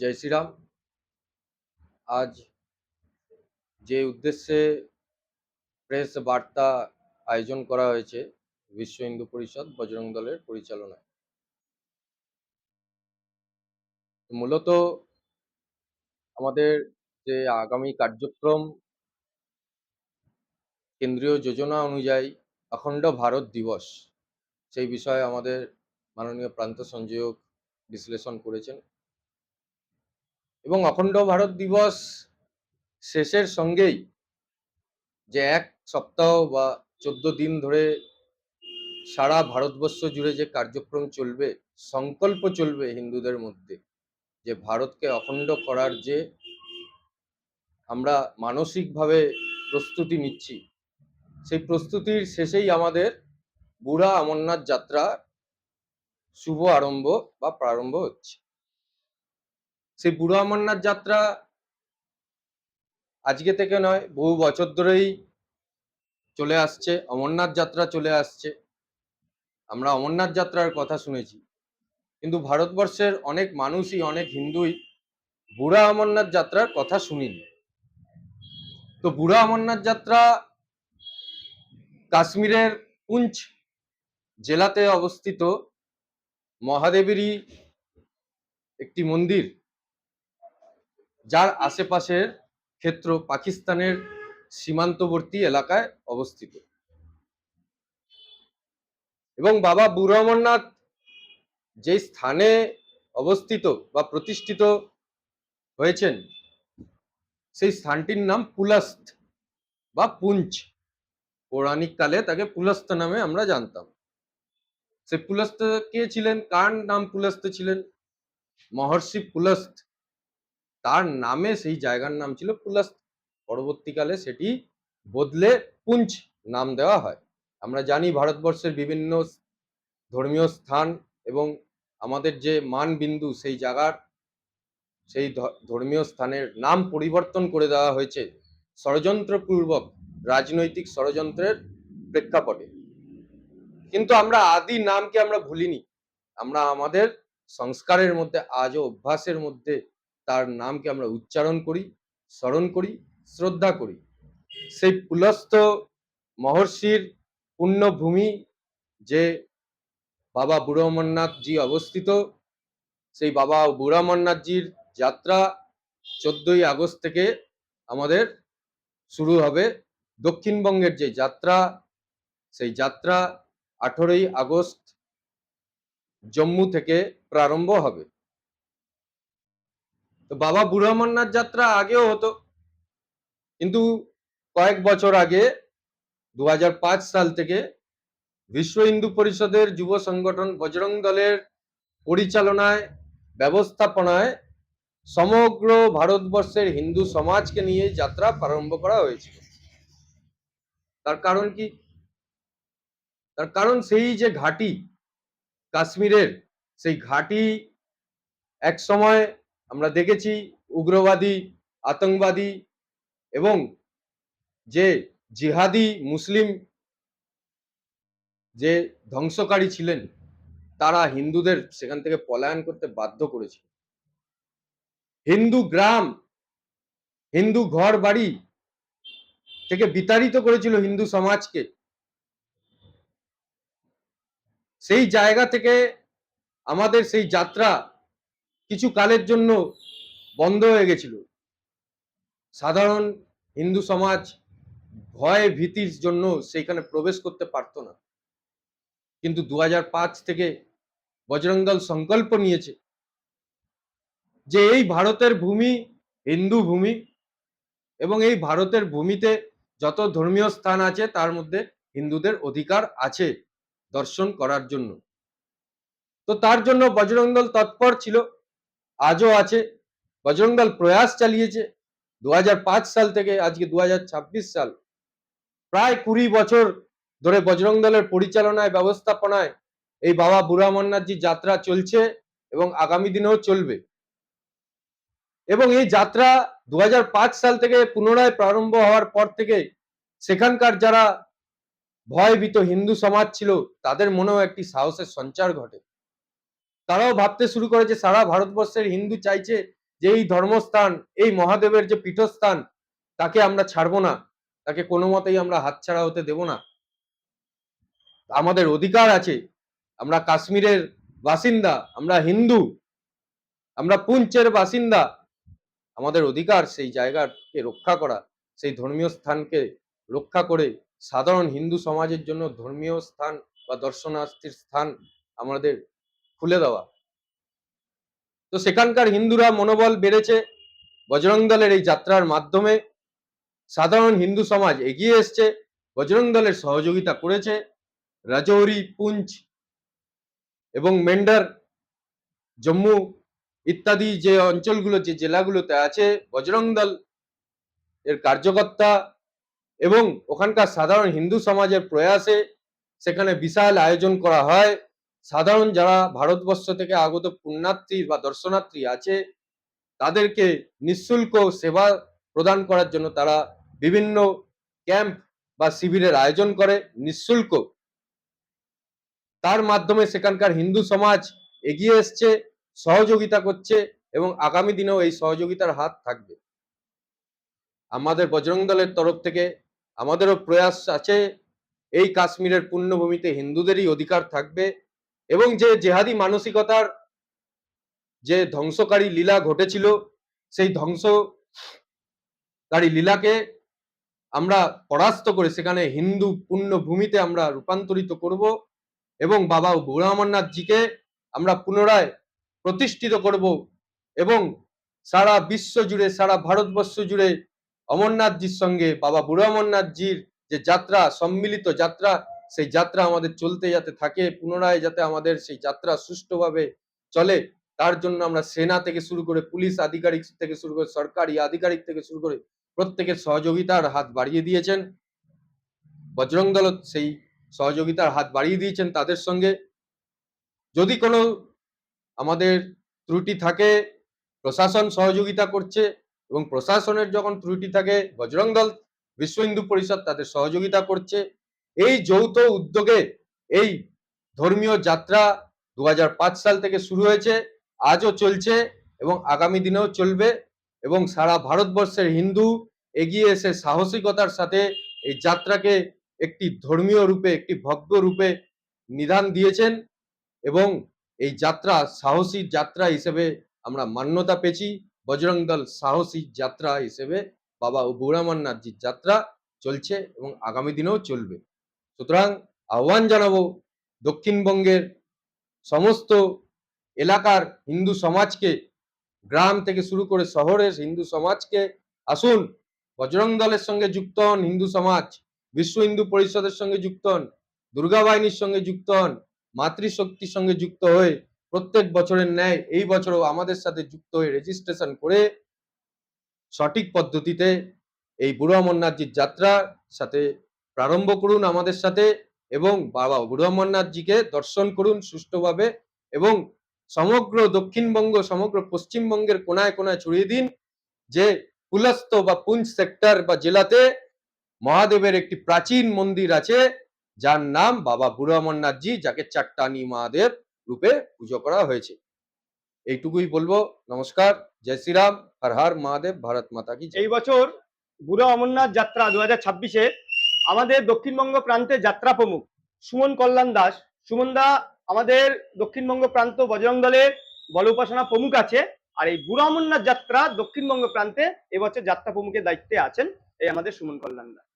জয় শ্রীরাম। আজ যে উদ্দেশ্যে প্রেস বার্তা আয়োজন করা হয়েছে বিশ্ব হিন্দু পরিষদ বজরং দলের পরিচালনায়, মূলত আমাদের যে আগামী কার্যক্রম কেন্দ্রীয় যোজনা অনুযায়ী অখণ্ড ভারত দিবস, সেই বিষয়ে আমাদের মাননীয় প্রান্ত সংযোজক বিশ্লেষণ করেছেন এবং অখণ্ড ভারত দিবস শেষের সঙ্গেই যে এক সপ্তাহ বা 14 দিন ধরে সারা ভারতবর্ষ জুড়ে যে কার্যক্রম চলবে, সংকল্প চলবে হিন্দুদের মধ্যে, যে ভারতকে অখণ্ড করার যে আমরা মানসিকভাবে প্রস্তুতি নিচ্ছি, সেই প্রস্তুতির শেষেই আমাদের বুড়া অমরনাথ যাত্রা শুভ আরম্ভ বা প্রারম্ভ হচ্ছে। সেই বুড়া অমরনাথ যাত্রা আজকে থেকে নয়, বহু বছর ধরেই চলে আসছে। অমরনাথ যাত্রা চলে আসছে, আমরা অমরনাথ যাত্রার কথা শুনেছি, কিন্তু ভারতবর্ষের অনেক মানুষই, অনেক হিন্দুই বুড়া অমরনাথ যাত্রার কথা শুনিনি। তো বুড়া অমরনাথ যাত্রা কাশ্মীরের পুঞ্চ জেলাতে অবস্থিত মহাদেবেরই একটি মন্দির, যার আশেপাশের ক্ষেত্র পাকিস্তানের সীমান্তবর্তী এলাকায় অবস্থিত। এবং বাবা বুড়া অমরনাথ যে স্থানে অবস্থিত বা প্রতিষ্ঠিত হয়েছেন, সেই স্থানটির নাম পুলস্ত বা পুঞ্চ। পৌরাণিক কালে তাকে পুলস্ত নামে আমরা জানতাম। সে পুলস্ত কে ছিলেন? কার নাম পুলস্ত ছিলেন? মহর্ষি পুলস্ত, তার নামে সেই জায়গার নাম ছিল পুলস্ত। পরবর্তীকালে সেটি বদলে পুঞ্চ নাম দেওয়া হয়। আমরা জানি ভারতবর্ষের বিভিন্ন ধর্মীয় স্থান এবং আমাদের যে মানবিন্দু, সেই জায়গার সেই ধর্মীয় স্থানের নাম পরিবর্তন করে দেওয়া হয়েছে ষড়যন্ত্রপূর্বক, রাজনৈতিক ষড়যন্ত্রের প্রেক্ষাপটে। কিন্তু আমরা আদি নামকে আমরা ভুলিনি। আমরা আমাদের সংস্কারের মধ্যে, আজও অভ্যাসের মধ্যে তার নামকে আমরা উচ্চারণ করি, স্মরণ করি, শ্রদ্ধা করি। সেই পুলস্ত মহর্ষির পুণ্যভূমি যে বাবা বুড়ো অমরনাথজি অবস্থিত, সেই বাবা বুড়ো অমরনাথজির যাত্রা 14ই আগস্ট থেকে আমাদের শুরু হবে। দক্ষিণবঙ্গের যে যাত্রা, সেই যাত্রা 18ই আগস্ট জম্মু থেকে প্রারম্ভ হবে। তো বাবা বুড়ো অমরনাথ যাত্রা আগেও হতো, কিন্তু কয়েক বছর আগে 2005 সাল থেকে বিশ্ব হিন্দু পরিষদের যুব সংগঠন বজরং দলের পরিচালনায়, ব্যবস্থাপনায় সমগ্র ভারতবর্ষের হিন্দু সমাজকে নিয়ে যাত্রা প্রারম্ভ করা হয়েছিল। তার কারণ কি? তার কারণ সেই যে ঘাঁটি কাশ্মীরের, সেই ঘাঁটি এক সময় আমরা দেখেছি উগ্রবাদী, আতঙ্কবাদী এবং যে জিহাদি মুসলিম যে ধ্বংসকারী ছিলেন, তারা হিন্দুদের সেখান থেকে পলায়ন করতে বাধ্য করেছিল। হিন্দু গ্রাম, হিন্দু ঘর বাড়ি থেকে বিতাড়িত করেছিল হিন্দু সমাজকে। সেই জায়গা থেকে আমাদের সেই যাত্রা কিছু কালের জন্য বন্ধ হয়ে গেছিল। সাধারণ হিন্দু সমাজ ভয় ভীতির জন্য সেইখানে প্রবেশ করতে পারত না। কিন্তু 2005 থেকে বজরং দল সংকল্প নিয়েছে যে এই ভারতের ভূমি হিন্দু ভূমি, এবং এই ভারতের ভূমিতে যত ধর্মীয় স্থান আছে তার মধ্যে হিন্দুদের অধিকার আছে দর্শন করার জন্য। তো তার জন্য বজরং দল তৎপর ছিল, আজও আছে। বজরং দল প্রয়াস চালিয়েছে 2005 সাল থেকে আজকে 2026 সাল, প্রায় 20 বছর ধরে বজরং দলের পরিচালনায়, ব্যবস্থাপনায় এই বাবা বুড়া অমরনাথজি যাত্রা চলছে এবং আগামী দিনেও চলবে। এবং এই যাত্রা 2005 সাল থেকে পুনরায় প্রারম্ভ হওয়ার পর থেকে সেখানকার যারা ভয়ভীত হিন্দু সমাজ ছিল, তাদের মনেও একটি সাহসের সঞ্চার ঘটে। তারাও ভাবতে শুরু করেছে সারা ভারতবর্ষের হিন্দু চাইছে যে এই ধর্মস্থান, এই মহাদেবের যে পীঠস্থান, তাকে আমরা ছাড়বো না, তাকে কোনো মতেই আমরা হাতছাড়া হতে দেব না। আমাদের অধিকার আছে, আমরা কাশ্মীরের বাসিন্দা, আমরা হিন্দু, আমরা পুঞ্চের বাসিন্দা, আমাদের অধিকার সেই জায়গাকে রক্ষা করা, সেই ধর্মীয় স্থানকে রক্ষা করে সাধারণ হিন্দু সমাজের জন্য ধর্মীয় স্থান বা দর্শনার্থীর স্থান আমাদের খুলে দেওয়া। তো সেখানকার হিন্দুরা মনোবল বেড়েছে বজরং দলের এই যাত্রার মাধ্যমে। সাধারণ হিন্দু সমাজ এগিয়ে এসছে, বজরং দলের সহযোগিতা করেছে। রাজৌরি, পুঞ্চ এবং মেন্ডার, জম্মু ইত্যাদি যে অঞ্চলগুলো, যে জেলাগুলোতে আছে বজরং দল এর কার্যকর্তা এবং ওখানকার সাধারণ হিন্দু সমাজের প্রয়াসে সেখানে বিশাল আয়োজন করা হয়। সাধারণ যারা ভারতবর্ষ থেকে আগত পুণ্যার্থী বা দর্শনার্থী আছে তাদেরকে নিঃশুল্ক সেবা প্রদান করার জন্য তারা বিভিন্ন ক্যাম্প বা শিবিরের আয়োজন করে নিঃশুল্ক। তার মাধ্যমে সেখানকার হিন্দু সমাজ এগিয়ে এসছে, সহযোগিতা করছে এবং আগামী দিনেও এই সহযোগিতার হাত থাকবে। আমাদের বজরং দলের তরফ থেকে আমাদেরও প্রয়াস আছে, এই কাশ্মীরের পুণ্যভূমিতে হিন্দুদেরই অধিকার থাকবে এবং যে জেহাদি মানসিকতার যে ধ্বংসকারী লীলা ঘটেছিল সেই ধ্বংসকারী লীলাকে আমরা পরাস্ত করে সেখানে হিন্দু পুণ্যভূমিতে আমরা রূপান্তরিত করব এবং বাবা বুড়ো অমরনাথজিকে আমরা পুনরায় প্রতিষ্ঠিত করব এবং সারা বিশ্ব জুড়ে, সারা ভারতবর্ষ জুড়ে অমরনাথজির সঙ্গে বাবা বুড়ো অমরনাথজির যে যাত্রা, সম্মিলিত যাত্রা, সেই যাত্রা আমাদের চলতে যাতে থাকে, পুনরায় যাতে আমাদের সেই যাত্রা সুষ্ঠুভাবে চলে, তার জন্য আমরা সেনা থেকে শুরু করে পুলিশ আধিকারিক থেকে শুরু করে সরকারি আধিকারিক থেকে শুরু করে প্রত্যেকের সহযোগিতার হাত বাড়িয়ে দিয়েছেন। বজরং দল সেই সহযোগিতার হাত বাড়িয়ে দিয়েছেন তাদের সঙ্গে। যদি কোনো আমাদের ত্রুটি থাকে প্রশাসন সহযোগিতা করছে এবং প্রশাসনের যখন ত্রুটি থাকে বজরং দল, বিশ্ব হিন্দু পরিষদ তাদের সহযোগিতা করছে। এই যৌথ উদ্যোগে এই ধর্মীয় যাত্রা 2005 সাল থেকে শুরু হয়েছে, আজও চলছে এবং আগামী দিনেও চলবে এবং সারা ভারতবর্ষের হিন্দু এগিয়ে এসে সাহসিকতার সাথে এই যাত্রাকে একটি ধর্মীয় রূপে, একটি ভব্য রূপে নিদান দিয়েছেন এবং এই যাত্রা সাহসী যাত্রা হিসেবে আমরা মান্যতা পেয়েছি। বজরং দল সাহসী যাত্রা হিসেবে বাবা বুড়ো অমরনাথজির যাত্রা চলছে এবং আগামী দিনেও চলবে। সুতরাং আহ্বান জানাবো দক্ষিণবঙ্গের সমস্ত এলাকার হিন্দু সমাজকে, গ্রাম থেকে শুরু করে শহরের হিন্দু সমাজকে, আসুন বজরং দলের সঙ্গে যুক্ত হন হিন্দু সমাজ, বিশ্ব হিন্দু পরিষদের সঙ্গে যুক্ত হন, দুর্গা বাহিনীর সঙ্গে যুক্ত হন, মাতৃশক্তির সঙ্গে যুক্ত হয়ে প্রত্যেক বছরের ন্যায় এই বছরও আমাদের সাথে যুক্ত হয়ে রেজিস্ট্রেশন করে সঠিক পদ্ধতিতে এই বুড়ো অমরনাথজির যাত্রার সাথে প্রারম্ভ করুন আমাদের সাথে এবং বাবা বুড়ো অমরনাথজিকে দর্শন করুন সুষ্ঠুভাবে এবং সমগ্র দক্ষিণবঙ্গ, সমগ্র পশ্চিমবঙ্গের কোনায় কোনায় ছড়িয়ে দিন যে পুলস্ত বা পুঞ্চ সেক্টর বা জেলাতে মহাদেবের একটি প্রাচীন মন্দির আছে যার নাম বাবা বুড়ো অমরনাথজি, যাকে চাট্টানি মহাদেব রূপে পুজো করা হয়েছে। এইটুকুই বলবো। নমস্কার, জয় শ্রীরাম, হর হর মহাদেব, ভারত মাতা কি জয়। এই বছর বুড়ো অমরনাথ যাত্রা 2026-এ আমাদের দক্ষিণবঙ্গ প্রান্তে যাত্রা প্রমুখ সুমন কল্যাণ দাস, সুমনদা আমাদের দক্ষিণবঙ্গ প্রান্ত বজরং দলের বল উপাসনা প্রমুখ আছে। আর এই বুড়ো অমরনাথ যাত্রা দক্ষিণবঙ্গ প্রান্তে এবছর যাত্রা প্রমুখের দায়িত্বে আছেন এই আমাদের সুমন কল্যাণ দাস।